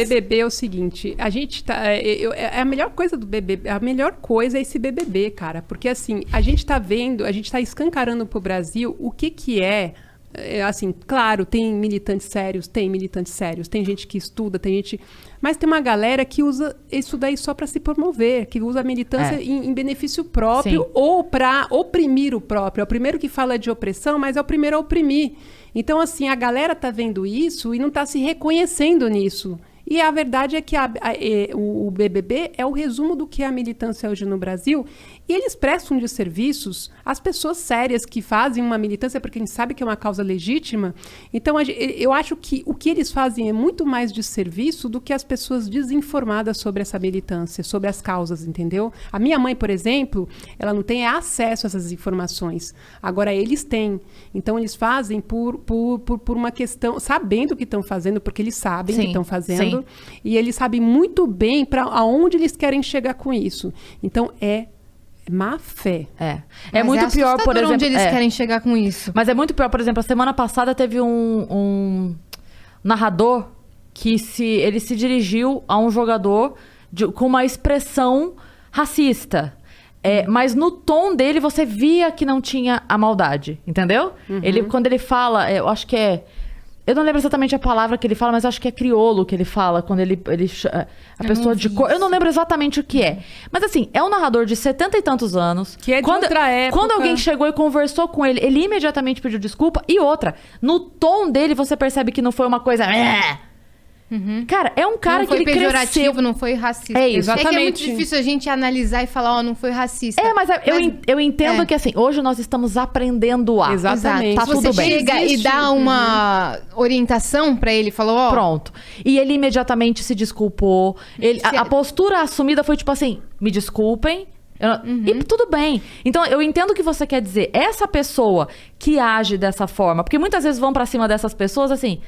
BBB é o seguinte, a gente tá... a melhor coisa do BBB, a melhor coisa é esse BBB, cara. Porque, assim, a gente tá vendo, a gente tá escancarando pro Brasil o que é... assim, claro, tem militantes sérios, tem gente que estuda, tem gente... Mas tem uma galera que usa isso daí só para se promover, que usa a militância em benefício próprio. Sim. Ou para oprimir o próprio. É o primeiro que fala de opressão, mas é o primeiro a oprimir. Então, assim, a galera tá vendo isso e não tá se reconhecendo nisso. E a verdade é que o BBB é o resumo do que é a militância hoje no Brasil. E eles prestam de serviços às pessoas sérias que fazem uma militância, porque a gente sabe que é uma causa legítima. Então, eu acho que o que eles fazem é muito mais de serviço do que as pessoas desinformadas sobre essa militância, sobre as causas, entendeu? A minha mãe, por exemplo, ela não tem acesso a essas informações. Agora, eles têm. Então, eles fazem por uma questão, sabendo o que estão fazendo, porque eles sabem o que estão fazendo. Sim. E eles sabem muito bem para aonde eles querem chegar com isso. Então, é má fé. É muito pior, por exemplo... onde eles querem chegar com isso. Mas é muito pior, por exemplo, a semana passada teve um narrador que ele se dirigiu a um jogador com uma expressão racista. Mas no tom dele você via que não tinha a maldade, entendeu? Uhum. Quando ele fala, eu acho que eu não lembro exatamente a palavra que ele fala, mas acho que é crioulo que ele fala, quando ele a pessoa de cor... Eu não lembro exatamente o que é. Mas assim, é um narrador de 70 e tantos anos. Que é de outra época. Quando alguém chegou e conversou com ele, ele imediatamente pediu desculpa. E outra, no tom dele você percebe que não foi uma coisa... Uhum. Cara, é um cara que ele cresceu... Não foi pejorativo, não foi racista. É isso. Exatamente. É que é muito difícil a gente analisar e falar, não foi racista. Mas eu entendo que, assim, hoje nós estamos aprendendo a... Exatamente. Tá tudo bem. Você chega e dá uma orientação pra ele, falou, Pronto. E ele imediatamente se desculpou. A postura assumida foi tipo assim, me desculpem. E tudo bem. Então, eu entendo o que você quer dizer. Essa pessoa que age dessa forma, porque muitas vezes vão pra cima dessas pessoas assim,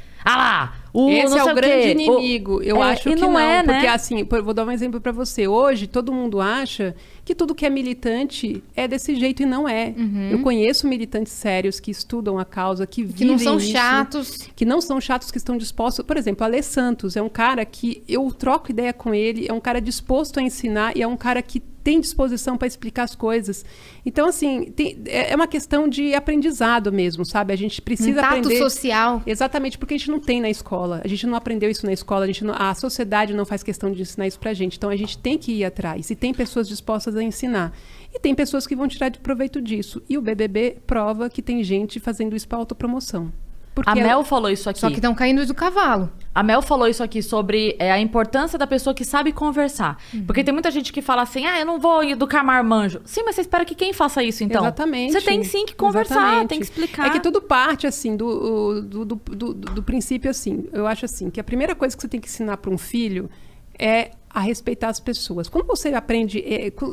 esse é o grande inimigo. Eu acho que não, né? Porque assim, vou dar um exemplo pra você. Hoje, todo mundo acha que tudo que é militante é desse jeito e não é. Eu conheço militantes sérios que estudam a causa, que vivem não são isso, chatos. que não são chatos, que estão dispostos... Por exemplo, Ale Santos é um cara que eu troco ideia com ele, é um cara disposto a ensinar e é um cara que tem disposição para explicar as coisas. Então, assim, é uma questão de aprendizado mesmo, sabe? A gente precisa aprender... tato social. Exatamente, porque a gente não tem na escola. A gente não aprendeu isso na escola. A sociedade não faz questão de ensinar isso pra gente. Então, a gente tem que ir atrás. E tem pessoas dispostas a ensinar. E tem pessoas que vão tirar de proveito disso. E o BBB prova que tem gente fazendo isso para autopromoção. Porque a Mel falou isso aqui. Só que estão caindo do cavalo. A Mel falou isso aqui sobre a importância da pessoa que sabe conversar. Porque tem muita gente que fala assim, eu não vou educar marmanjo. Sim, mas você espera que quem faça isso, então? Exatamente. Você tem sim que conversar, tem que explicar. É que tudo parte, assim, do princípio, assim. Eu acho assim, que a primeira coisa que você tem que ensinar para um filho é a respeitar as pessoas. Quando você aprende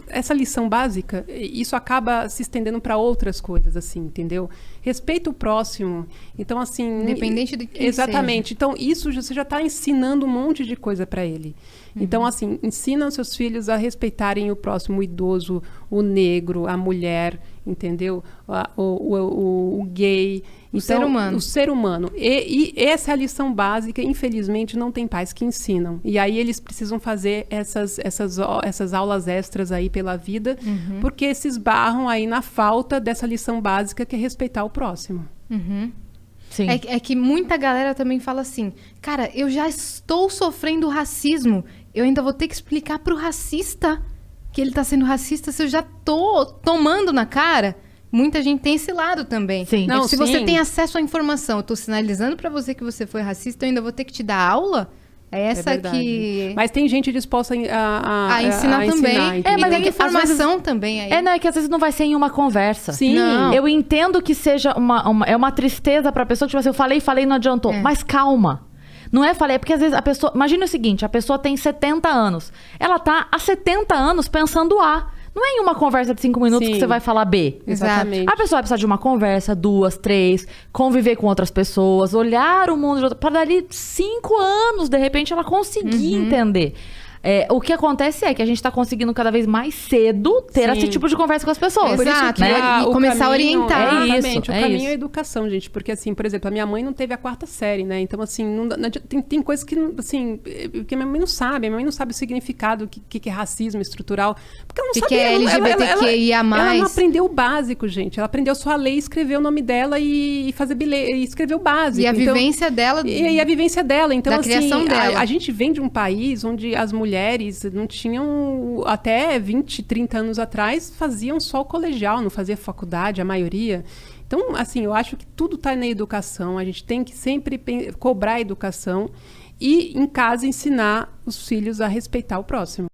essa lição básica, isso acaba se estendendo para outras coisas, assim, entendeu? Respeita o próximo. Então, assim... Independente de quem exatamente. seja. Então, isso você já está ensinando um monte de coisa para ele. Então, assim, ensina os seus filhos a respeitarem o próximo, o idoso, o negro, a mulher, entendeu? O gay. O ser humano. O ser humano. E essa é a lição básica. Infelizmente, não tem pais que ensinam. E aí eles precisam fazer essas aulas extras aí pela vida, porque se esbarram aí na falta dessa lição básica que é respeitar o próximo. Sim. É que muita galera também fala assim, cara, eu já estou sofrendo racismo, eu ainda vou ter que explicar pro racista que ele tá sendo racista se eu já tô tomando na cara. Muita gente tem esse lado também. Sim. Não, se você tem acesso à informação, eu tô sinalizando pra você que você foi racista, eu ainda vou ter que te dar aula? É essa que... Mas tem gente disposta a ensinar também. Mas tem informação também aí. Não, é que às vezes não vai ser em uma conversa. Sim. Não. Eu entendo que seja uma tristeza pra pessoa, tipo assim, eu falei, não adiantou. Mas calma. Não é falei, é porque às vezes a pessoa... Imagina o seguinte, a pessoa tem 70 anos. Ela tá há 70 anos pensando A. Não é em uma conversa de 5 minutos que você vai falar B. Exatamente. A pessoa vai precisar de uma conversa, 2, 3, conviver com outras pessoas, olhar o mundo... Para dali 5 anos, de repente, ela conseguir entender. O que acontece é que a gente tá conseguindo cada vez mais cedo ter Sim. esse tipo de conversa com as pessoas. Exato, né? e começar a orientar. Exatamente, É o caminho isso. é a educação, gente. Porque, assim, por exemplo, a minha mãe não teve a 4ª série, né? Então, assim, tem coisas que, assim, que a minha mãe não sabe. A minha mãe não sabe o significado, o que é racismo estrutural. Porque ela não Que sabe... que é LGBTQIA+. Ela não aprendeu o básico, gente. Ela aprendeu só a ler, escrever o nome dela e fazer bilhete, e escrever o básico. E a Então, vivência dela... e a vivência dela. Então, da assim, criação dela. a gente vem de um país onde as mulheres não tinham, até 20, 30 anos atrás, faziam só o colegial, não fazia faculdade, a maioria. Então, assim, eu acho que tudo está na educação. A gente tem que sempre cobrar a educação e, em casa, ensinar os filhos a respeitar o próximo.